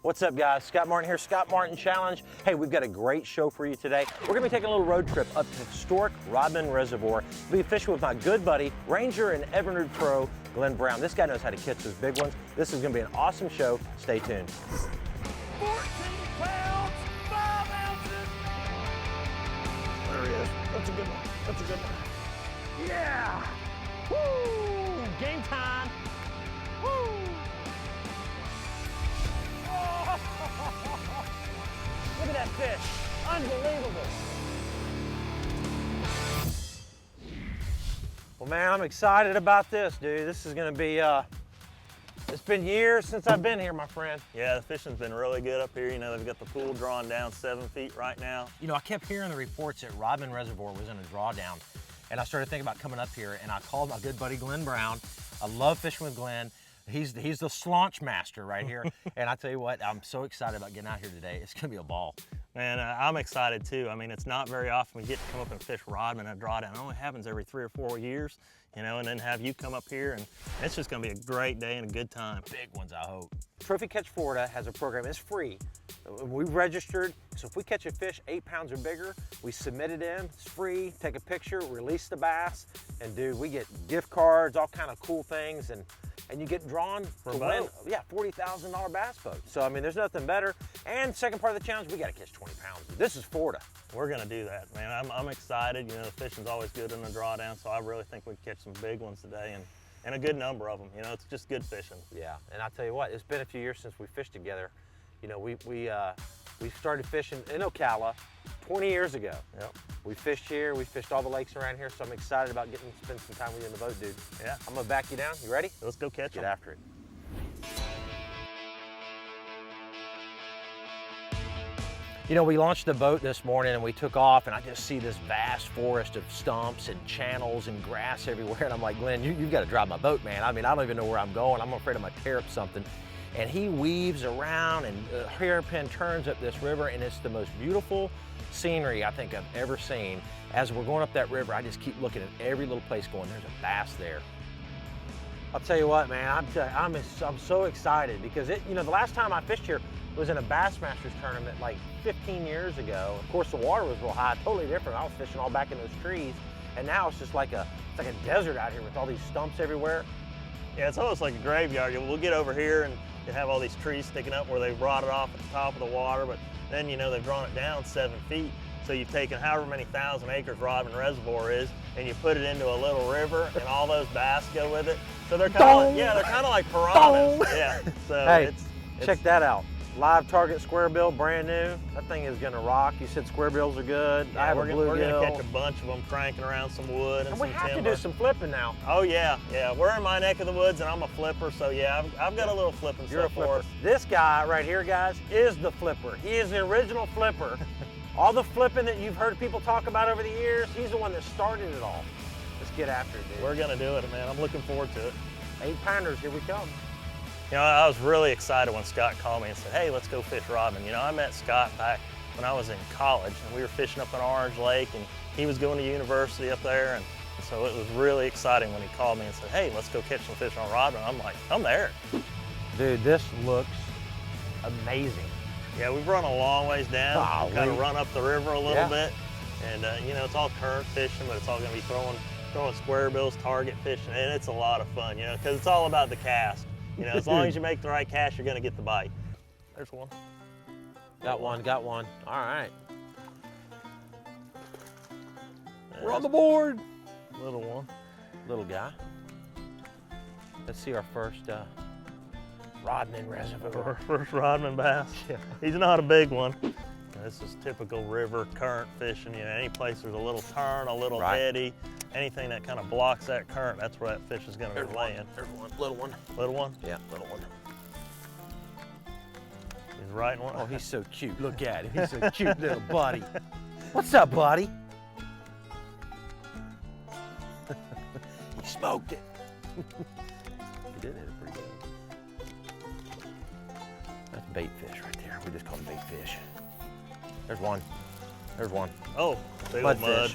What's up, guys? Scott Martin here, Scott Martin Challenge. Hey, we've got a great show for you today. We're gonna be taking a little road trip up to historic Rodman Reservoir. We'll be fishing with my good buddy, Ranger and Evinrude Pro, Glenn Browne. This guy knows how to catch those big ones. This is gonna be an awesome show. Stay tuned. 14 pounds, 5 ounces. There he is. That's a good one. That's a good one. Yeah. Woo! Game time. Woo! Look at that fish. Unbelievable. Well, man, I'm excited about this, dude. This is going to be, it's been years since I've been here, my friend. Yeah, the fishing's been really good up here. You know, they've got the pool drawn down 7 feet right now. You know, I kept hearing the reports that Rodman Reservoir was in a drawdown, and I started thinking about coming up here, and I called my good buddy Glenn Browne. I love fishing with Glenn. He's the slaunch master right here. And I tell you what, I'm so excited about getting out here today. It's gonna be a ball. Man, I'm excited too. I mean, it's not very often we get to come up and fish Rodman at a drawdown. It only happens every 3 or 4 years, you know, and then have you come up here, and it's just gonna be a great day and a good time. Big ones, I hope. Trophy Catch Florida has a program, it's free. We've registered, so if we catch a fish 8 pounds or bigger, we submit it in, it's free, take a picture, release the bass, and dude, we get gift cards, all kind of cool things, and you get drawn to win, yeah, $40,000 bass boat. So, I mean, there's nothing better. And second part of the challenge, we got to catch 20 pounds. This is Florida. We're gonna do that, man. I'm excited. You know, the fishing's always good in the drawdown, so I really think we can catch some big ones today, and a good number of them. You know, it's just good fishing. Yeah, and I'll tell you what, it's been a few years since we fished together. You know, we started fishing in Ocala 20 years ago. Yep. We fished here, we fished all the lakes around here, so I'm excited about getting to spend some time with you in the boat, dude. Yeah. I'm gonna back you down. You ready? Let's go catch Get them. after it. You know, we launched the boat this morning and we took off, and I just see this vast forest of stumps and channels and grass everywhere. And I'm like, Glenn, you've got to drive my boat, man. I mean, I don't even know where I'm going. I'm afraid I'm gonna tear up something. And he weaves around and hairpin turns up this river, and it's the most beautiful scenery I think I've ever seen. As we're going up that river, I just keep looking at every little place going, there's a bass there. I'll tell you what, man, I'm so excited because you know, the last time I fished here was in a Bassmasters tournament like 15 years ago. Of course, the water was real high, totally different. I was fishing all back in those trees, and now it's just like it's like a desert out here with all these stumps everywhere. Yeah, it's almost like a graveyard. We'll get over here and you have all these trees sticking up where they've rotted off at the top of the water, but then, you know, they've drawn it down 7 feet. So you've taken however many thousand acres Rodman Reservoir is, and you put it into a little river, and all those bass go with it. So they're kind of like, yeah, they're kind of like piranhas. Yeah. So hey, check that out. Live target square bill, brand new. That thing is gonna rock. You said square bills are good. Yeah, I have we're a bluegill. We're gonna catch a bunch of them cranking around some wood and we some have timber. to do some flipping now. Oh yeah, yeah. We're in my neck of the woods, and I'm a flipper, so yeah, I've got a little flipping You're a stuff for flipper. us. This guy right here, guys, is the flipper. He is the original flipper. All the flipping that you've heard people talk about over the years, he's the one that started it all. Let's get after it, dude. We're gonna do it, man. I'm looking forward to it. 8-pounders, here we come. You know, I was really excited when Scott called me and said, hey, let's go fish Rodman. You know, I met Scott back when I was in college, and we were fishing up in Orange Lake, and he was going to university up there, and so it was really exciting when he called me and said, hey, let's go catch some fish on Rodman. I'm like, I'm there. Dude, this looks amazing. Yeah, we've run a long ways down, kind of run up the river a little bit, and you know, it's all current fishing, but it's all gonna be throwing square bills, target fishing, and it's a lot of fun, you know, because it's all about the cast. You know, as long as you make the right cast, you're gonna get the bite. There's one. Got one. All right. We're on the board. Little one. Little guy. Let's see our first Rodman Reservoir. First Rodman bass. Yeah. He's not a big one. This is typical river current fishing. You know, any place there's a little turn, a little eddy, anything that kind of blocks that current, that's where that fish is going to be laying. There's one. Little one. Little one? Yeah, little one. He's right in one. Oh, he's so cute. Look at him. He's a cute little buddy. What's up, buddy? He smoked it. He did hit it pretty good. That's bait fish right there. We just call them bait fish. There's one. There's one. Oh, big old mud.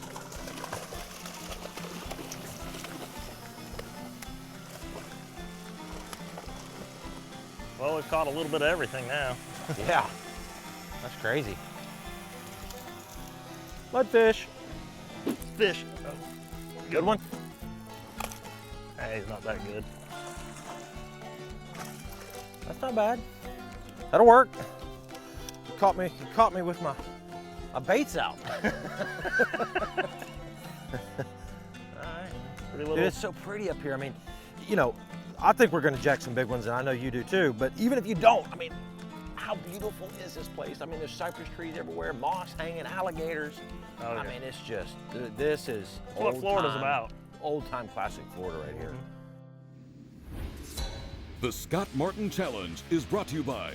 Well, we've caught a little bit of everything now. Yeah, that's crazy. Mudfish. Fish. Oh, Good one. hey, he's not that good. That's not bad. That'll work. You caught me with my baits out. Pretty little. Dude, it's so pretty up here. I mean, you know, I think we're gonna jack some big ones, and I know you do too, but even if you don't, I mean, how beautiful is this place? I mean, there's cypress trees everywhere, moss hanging, alligators. Oh, yeah. I mean, it's just, this is That's what Florida's about. Old time classic Florida right here. The Scott Martin Challenge is brought to you by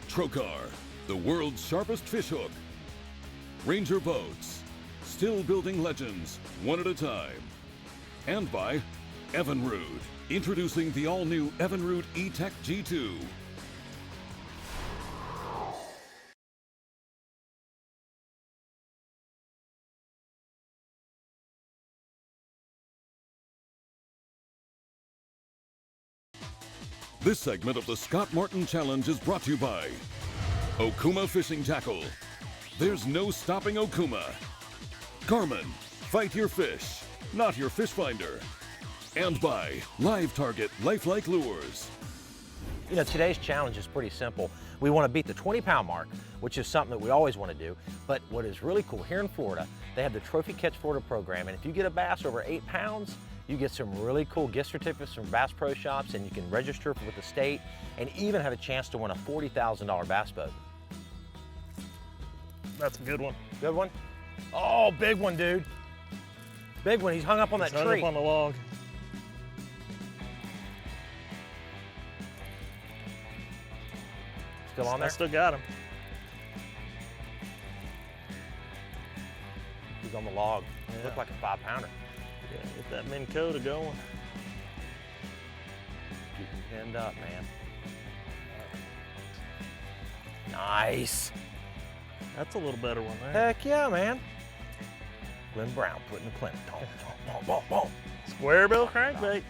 Trocar, the world's sharpest fish hook, Ranger Boats, still building legends one at a time, and by Evinrude, introducing the all-new Evinrude E-Tech G2. This segment of the Scott Martin Challenge is brought to you by Okuma Fishing Tackle. There's no stopping Okuma. Garmin, fight your fish, not your fish finder. And by Live Target Lifelike Lures. You know, today's challenge is pretty simple. We want to beat the 20-pound mark, which is something that we always want to do. But what is really cool, here in Florida, they have the Trophy Catch Florida program, and if you get a bass over 8 pounds, you get some really cool gift certificates from Bass Pro Shops, and you can register with the state and even have a chance to win a $40,000 bass boat. That's a good one. Good one? Oh, big one, dude. Big one. He's hung up on that He's hung tree. up on the log. Still on there? I still got him. He's on the log. Yeah. Looked like a 5-pounder. Yeah, get that Minn Kota going. Keep him pinned up, man. Nice. That's a little better one there. Heck yeah, man. Glenn Browne putting the clinic. Boom, boom, boom, boom. Square bill crankbait.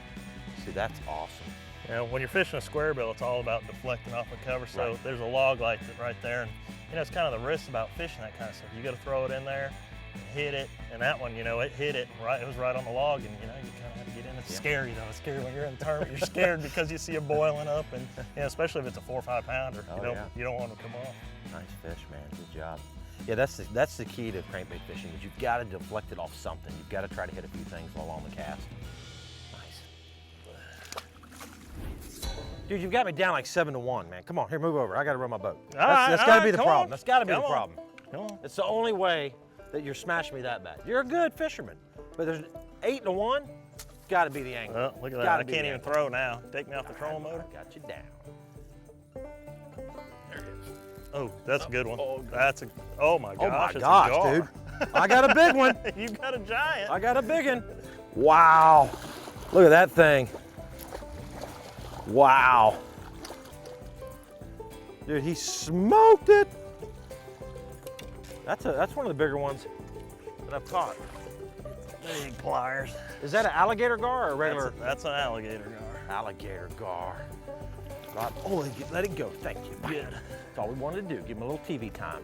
See, that's awesome. You know, when you're fishing a square bill, it's all about deflecting off the cover. So Right. there's a log like that right there. And, you know, it's kind of the risk about fishing that kind of stuff. You got to throw it in there, and hit it. And that one, you know, it hit it right. It was right on the log. And, you know, you kind of had to get in. It's scary, though. It's scary when you're in the tournament. You're scared because you see it boiling up. And, you know, especially if it's a 4 or 5 pounder, Oh, you don't want it to come off. Nice fish, man. Good job. Yeah, that's the key to crankbait fishing, is you've got to deflect it off something. You've got to try to hit a few things while on the cast. Nice. Dude, you've got me down like 7-1, man. Come on, here, move over. I got to run my boat. That's got to be the come problem. on. That's got to be the Come on. problem. Come on. It's the only way that you're smashing me that bad. You're a good fisherman, but there's 8-1. Got to be the angle. Well, look at that. Gotta I be can't the even angle. throw now. Take me off the trolling motor. Got you down. There it is. Oh, that's a good one. Oh, good. That's a, oh my gosh. Oh my it's a gosh, gar. dude. I got a big one. You got a giant. I got a big one. Wow. Look at that thing. Wow. Dude, he smoked it. That's one of the bigger ones that I've caught. Big pliers. Is that an alligator gar or a regular? That's an alligator gar. Alligator gar. Rob, oh, let it go. Thank you. Good. That's all we wanted to do. Give him a little TV time.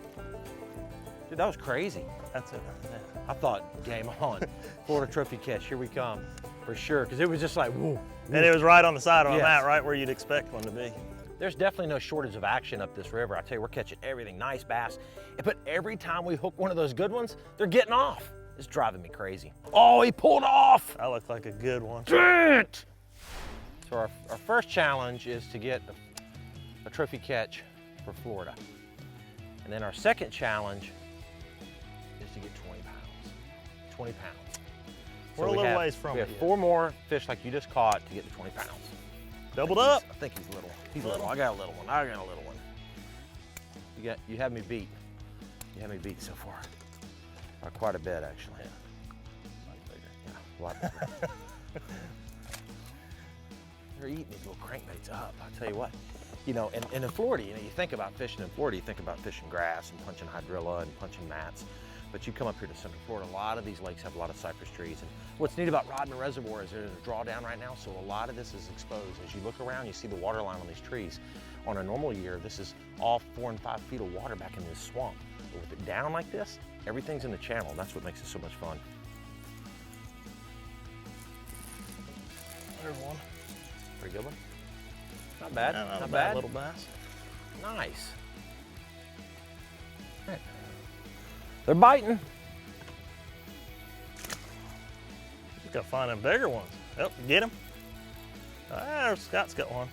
Dude, that was crazy. That's it. Yeah. I thought, game on. Florida Trophy Catch, here we come. For sure, because it was just like, whoa. And it was right on the side of Yes. that, right where you'd expect one to be. There's definitely no shortage of action up this river. I tell you, we're catching everything, nice bass. But every time we hook one of those good ones, they're getting off. It's driving me crazy. Oh, he pulled off. That looked like a good one. Shit. So our first challenge is to get a trophy catch for Florida. And then our second challenge is to get 20 pounds. 20 pounds. We're a little ways from We it have yet. 4 more fish like you just caught to get to 20 pounds. Doubled up. I think he's little. He's little. I got a little one. I got a little one. You have me beat. You have me beat so far. Quite a bit, actually. Yeah, a lot bigger. They're eating these little crankbaits up. I'll tell you what. You know, and in Florida, you know, you think about fishing in Florida, you think about fishing grass and punching hydrilla and punching mats. But you come up here to Central Florida, a lot of these lakes have a lot of cypress trees. And what's neat about Rodman Reservoir is there's a drawdown right now, so a lot of this is exposed. As you look around, you see the water line on these trees. On a normal year, this is all 4 and 5 feet of water back in this swamp. But with it down like this, everything's in the channel, and that's what makes it so much fun. There's one. Pretty good one. Not bad, Yeah, not a bad. little bass. Nice. They're biting. Just gotta find them bigger ones. Oh, get him. Ah, Scott's got one.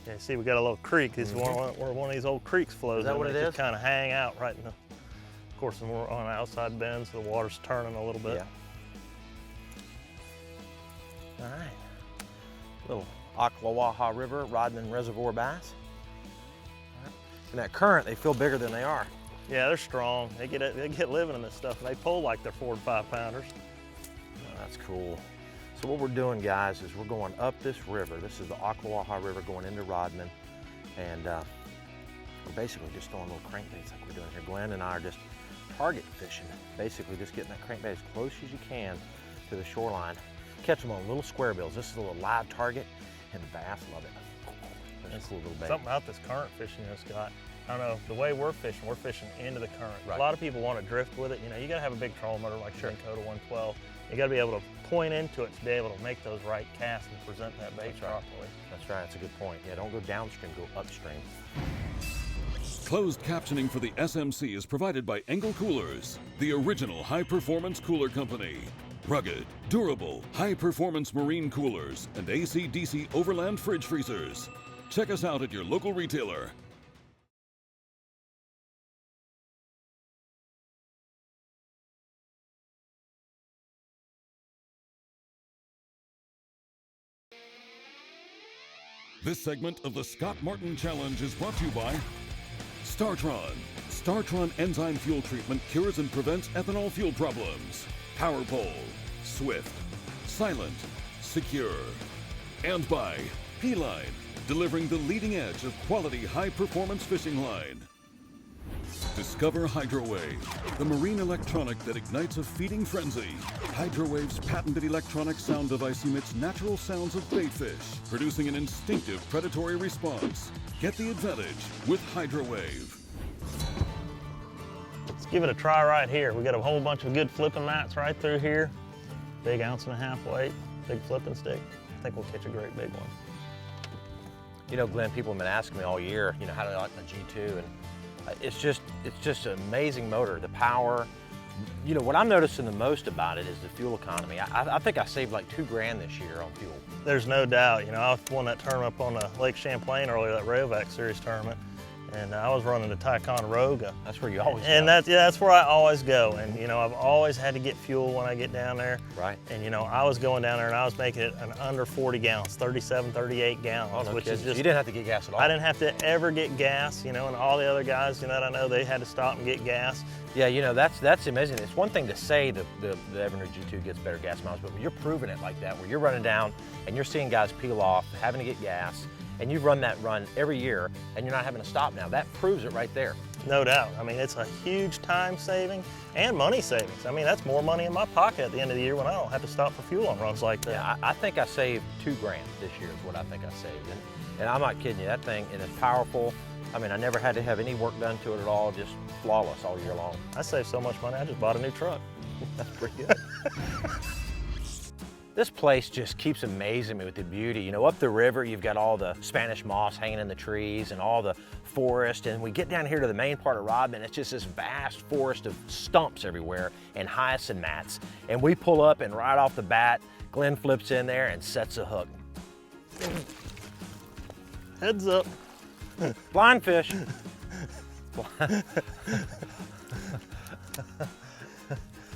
Yeah, see, we got a little creek. This is where one of these old creeks flows. Is that in. what They it just is? kind of hang out right in the. Of course, when we're on outside bends, the water's turning a little bit. Yeah. All right. Little Ocklawaha River, Rodman Reservoir bass. All right. In that current, they feel bigger than they are. Yeah, they're strong. They get living in this stuff, and they pull like they're 4 to 5 pounders. Oh, that's cool. So what we're doing, guys, is we're going up this river. This is the Ocklawaha River going into Rodman, and we're basically just throwing little crankbaits like we're doing here. Glenn and I are just target fishing, basically just getting that crankbait as close as you can to the shoreline. Catch them on little square bills. This is a little live target, and the bass love it. That's a cool little bait. Something about this current fishing, you know, Scott. I don't know, the way we're fishing into the current. Right. A lot of people want to drift with it. You know, you got to have a big troll motor like the Dakota 112. You got to be able to point into it to be able to make those right casts and present that bait properly. That's right, that's a good point. Yeah, don't go downstream, go upstream. Closed captioning for the SMC is provided by Engel Coolers, the original high-performance cooler company. Rugged, durable, high-performance marine coolers and AC/DC overland fridge freezers. Check us out at your local retailer. This segment of the Scott Martin Challenge is brought to you by StarTron. StarTron enzyme fuel treatment cures and prevents ethanol fuel problems. PowerPole, Swift, Silent, Secure. And by P-Line, delivering the leading edge of quality high-performance fishing line. Discover Hydrowave, the marine electronic that ignites a feeding frenzy. Hydrowave's patented electronic sound device emits natural sounds of bait fish, producing an instinctive predatory response. Get the advantage with Hydrowave. Let's give it a try right here. We got a whole bunch of good flipping mats right through here. Big 1.5 ounce weight, big flipping stick. I think we'll catch a great big one. You know, Glenn, people have been asking me all year, you know, how do I like my G2? And it's just an amazing motor. The power, you know, what I'm noticing the most about it is the fuel economy. I think I saved like $2 grand this year on fuel. There's no doubt. You know, I won that tournament up on Lake Champlain earlier, that Rayovac Series tournament, and I was running the Ticonderoga. That's where you always And go. that's where I always go. And you know, I've always had to get fuel when I get down there. Right. And you know, I was going down there and I was making it an under 40 gallons, 37, 38 gallons, Oh, no which kidding. is just. You didn't have to get gas at all. I didn't have to ever get gas, you know, and all the other guys, you know, that I know, they had to stop and get gas. Yeah, you know, that's amazing. It's one thing to say the Evinrude G2 gets better gas mileage, but when you're proving it like that, where you're running down and you're seeing guys peel off, having to get gas, and you run that run every year, and you're not having to stop now, that proves it right there. No doubt. I mean, it's a huge time saving and money savings. I mean, that's more money in my pocket at the end of the year when I don't have to stop for fuel on runs like that. Yeah, I think I saved $2 grand this year is what I think I saved. And I'm not kidding you, that thing, and it's powerful. I mean, I never had to have any work done to it at all, just flawless all year long. I saved so much money, I just bought a new truck. That's pretty good. This place just keeps amazing me with the beauty. You know, up the river, you've got all the Spanish moss hanging in the trees and all the forest. And we get down here to the main part of Rodman, it's just this vast forest of stumps everywhere and hyacinth mats. And we pull up and right off the bat, Glenn flips in there and sets a hook. Heads up. Blind fish.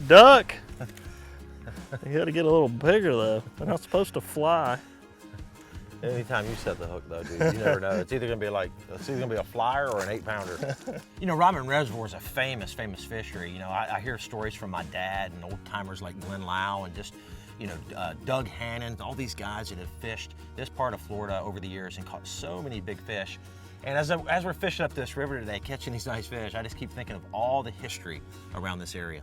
Duck. You gotta get a little bigger though. They're not supposed to fly. Anytime you set the hook though, dude, you never know. It's either gonna be a flyer or an 8-pounder. You know, Rodman Reservoir is a famous fishery. You know, I hear stories from my dad and old timers like Glenn Lau and just, you know, Doug Hannon, all these guys that have fished this part of Florida over the years and caught so many big fish. And as we're fishing up this river today, catching these nice fish, I just keep thinking of all the history around this area.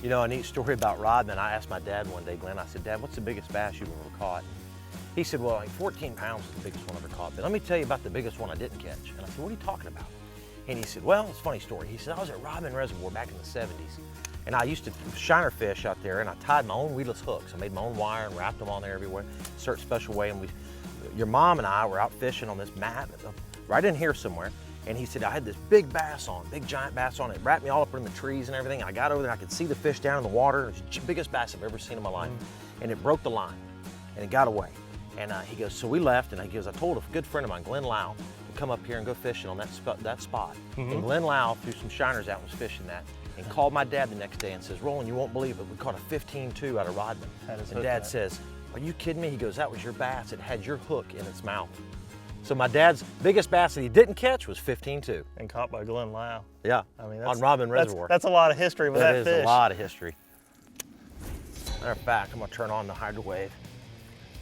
You know, a neat story about Rodman. I asked my dad one day, Glenn, I said, Dad, what's the biggest bass you've ever caught? He said, well, like 14 pounds is the biggest one I ever caught, but let me tell you about the biggest one I didn't catch. And I said, what are you talking about? And he said, well, it's a funny story. He said, I was at Rodman Reservoir back in the 70s, and I used to shiner fish out there, and I tied my own weedless hooks. I made my own wire and wrapped them on there everywhere, a certain special way, and your mom and I were out fishing on this mat right in here somewhere, and he said, I had this big bass on, big giant bass on it. It wrapped me all up in the trees and everything. I got over there, I could see the fish down in the water. It was the biggest bass I've ever seen in my life. And it broke the line, and it got away. And he goes, so we left, and he goes, I told a good friend of mine, Glenn Lau, to come up here and go fishing on that spot. And Glenn Lau threw some shiners out and was fishing that, and called my dad the next day and says, Roland, you won't believe it, we caught a 15-2 out of Rodman. And Dad says, are you kidding me? He goes, that was your bass. It had your hook in its mouth. So my dad's biggest bass that he didn't catch was 15-2. And caught by Glenn Lau. Yeah, I mean, on Rodman Reservoir. That's a lot of history with that fish. That is a lot of history. Matter of fact, I'm gonna turn on the hydro wave.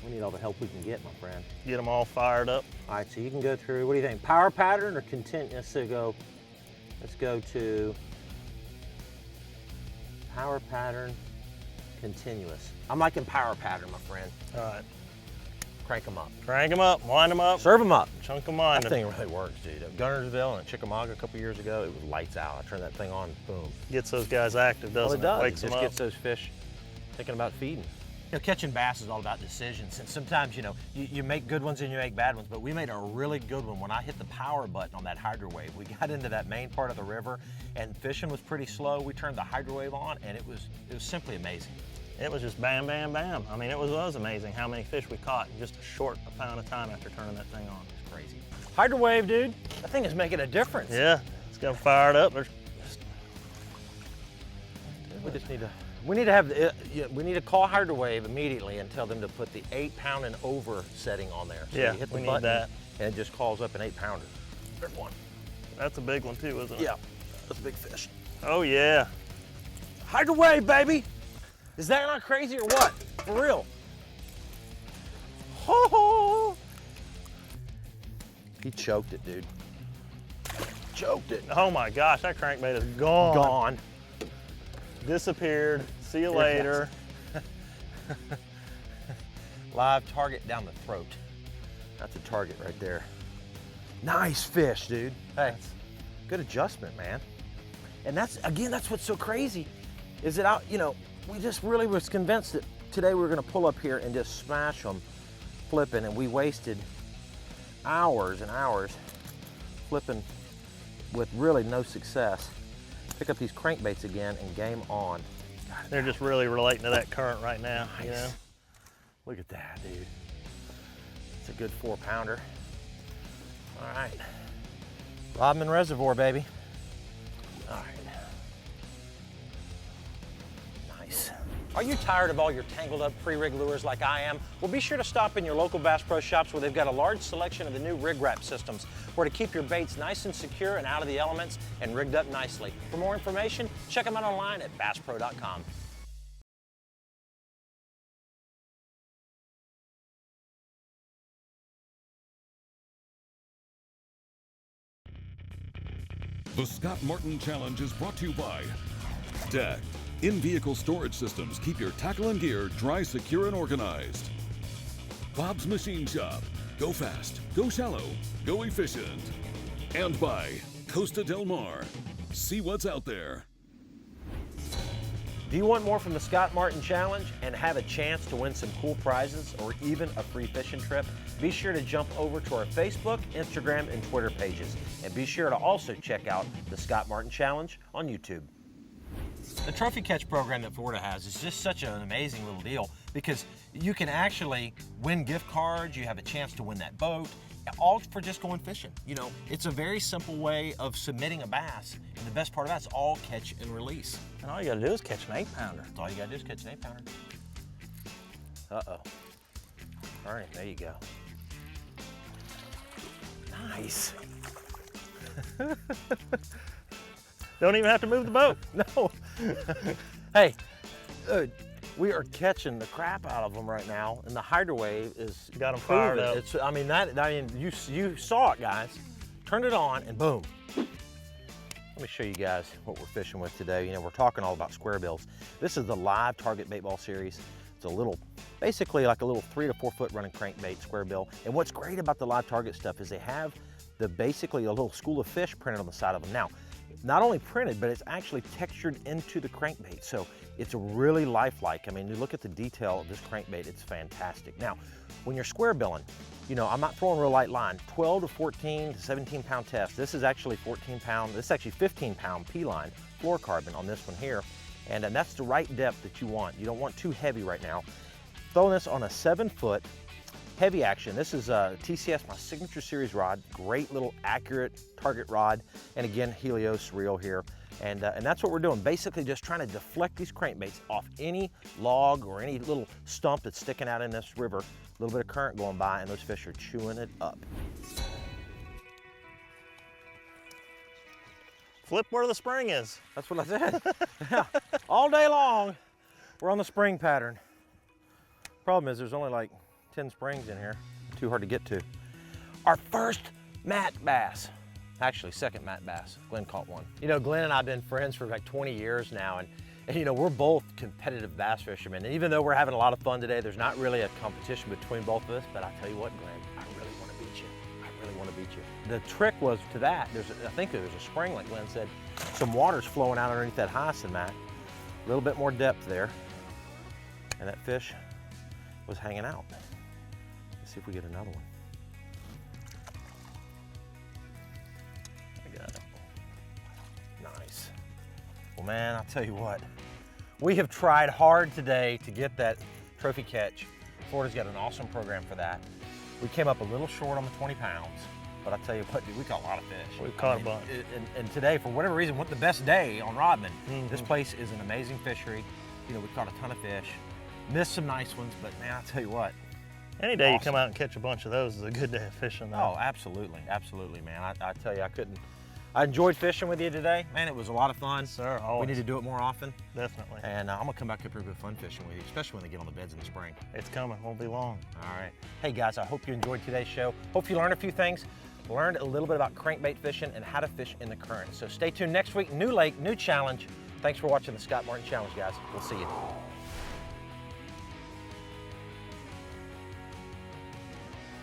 We need all the help we can get, my friend. Get them all fired up. All right, so you can go through, what do you think? Power pattern or continuous? Let's go to power pattern, continuous. I'm liking power pattern, my friend. All right. Crank them up. Crank them up, wind them up. Serve them up. Chunk them on. That thing really works, dude. At Gunnersville and Chickamauga a couple years ago, it was lights out. I turned that thing on, boom. Gets those guys active, doesn't it? Well, it does. Wakes It them just up. gets those fish thinking about feeding. You know, catching bass is all about decisions, and sometimes, you know, you make good ones and you make bad ones, but we made a really good one when I hit the power button on that hydro wave. We got into that main part of the river, and fishing was pretty slow. We turned the hydro wave on, and it was simply amazing. It was just bam, bam, bam. I mean, it was amazing how many fish we caught in just a short amount of time after turning that thing on. It's crazy. Hydro wave, dude. That thing is making a difference. Yeah, it's got fired up. We need to call Hydro Wave immediately and tell them to put the 8-pound and over setting on there. So Yeah, you hit the we need button, that. and it just calls up an 8-pounder. There's one. That's a big one too, isn't it? Yeah, that's a big fish. Oh yeah. Hydro Wave, baby! Is that not crazy or what? For real. Ho ho! He choked it, dude. Choked it. Oh my gosh, that crankbait is gone. Gone. Disappeared. See you later. Live target down the throat. That's a target right there. Nice fish, dude. Hey, good adjustment, man. And that's what's so crazy, is that we just really was convinced that today we were gonna pull up here and just smash them flipping, and we wasted hours and hours flipping with really no success. Pick up these crankbaits again and game on. God, They're just really relating to that current right now. nice. You know? Look at that, dude. It's a good 4-pounder. All right. Rodman Reservoir, baby. All right. Nice. Are you tired of all your tangled up pre-rig lures like I am? Well, be sure to stop in your local Bass Pro Shops where they've got a large selection of the new rig wrap systems, where to keep your baits nice and secure and out of the elements and rigged up nicely. For more information, check them out online at BassPro.com. The Scott Martin Challenge is brought to you by DEC. In-vehicle storage systems keep your tackle and gear dry, secure, and organized. Bob's Machine Shop. Go fast, go shallow, go efficient. And by Costa Del Mar. See what's out there. Do you want more from the Scott Martin Challenge and have a chance to win some cool prizes or even a free fishing trip? Be sure to jump over to our Facebook, Instagram, and Twitter pages. And be sure to also check out the Scott Martin Challenge on YouTube. The Trophy Catch program that Florida has is just such an amazing little deal, because you can actually win gift cards, you have a chance to win that boat, all for just going fishing. You know, it's a very simple way of submitting a bass, and the best part of that's all catch and release. And all you gotta do is catch an 8-pounder. That's all you gotta do is catch an 8-pounder. Uh-oh. All right, there you go. Nice. Don't even have to move the boat. No. Hey, dude, we are catching the crap out of them right now, and the hydro wave is Got 'em fired up. It's, I mean, you saw it, guys. Turned it on, and boom. Let me show you guys what we're fishing with today. You know, we're talking all about square bills. This is the live target bait ball series. It's a little, basically like a little 3 to 4 foot running crankbait square bill. And what's great about the live target stuff is they have basically a little school of fish printed on the side of them. Now, not only printed, but it's actually textured into the crankbait. So it's really lifelike. I mean, you look at the detail of this crankbait, it's fantastic. Now, when you're square billing, you know, I'm not throwing real light line, 12 to 14 to 17 pound test. This is actually 14 pound, this is actually 15 pound P-line fluorocarbon on this one here. And that's the right depth that you want. You don't want too heavy right now. Throwing this on a 7 foot heavy action. This is TCS, my signature series rod. Great little accurate target rod. And again, Helios reel here. And that's what we're doing. Basically just trying to deflect these crankbaits off any log or any little stump that's sticking out in this river. A little bit of current going by and those fish are chewing it up. Flip where the spring is. That's what I said. Yeah. All day long, we're on the spring pattern. Problem is there's only like 10 springs in here. Too hard to get to. Our first mat bass. Actually, second mat bass. Glenn caught one. You know, Glenn and I have been friends for like 20 years now, and you know, we're both competitive bass fishermen. And even though we're having a lot of fun today, there's not really a competition between both of us, but I tell you what, Glenn, I really want to beat you. I really want to beat you. The trick was to that, I think there's a spring, like Glenn said, some water's flowing out underneath that hyacinth mat. A little bit more depth there. And that fish was hanging out. Let's see if we get another one. I got it. Nice. Well, man, I'll tell you what. We have tried hard today to get that trophy catch. Florida's got an awesome program for that. We came up a little short on the 20 pounds, but I'll tell you what, dude, we caught a lot of fish. We've caught a bunch. And today, for whatever reason, the best day on Rodman. This place is an amazing fishery. You know, we caught a ton of fish. Missed some nice ones, but man, I'll tell you what. Any day you come out and catch a bunch of those is a good day of fishing, though. Oh, absolutely, absolutely, man. I tell you, I enjoyed fishing with you today. Man, it was a lot of fun. Sir, always. We need to do it more often. Definitely. And I'm gonna come back up here with fun fishing with you, especially when they get on the beds in the spring. It's coming, won't be long. All right. Hey guys, I hope you enjoyed today's show. Hope you learned a few things. Learned a little bit about crankbait fishing and how to fish in the current. So stay tuned next week, new lake, new challenge. Thanks for watching the Scott Martin Challenge, guys. We'll see you.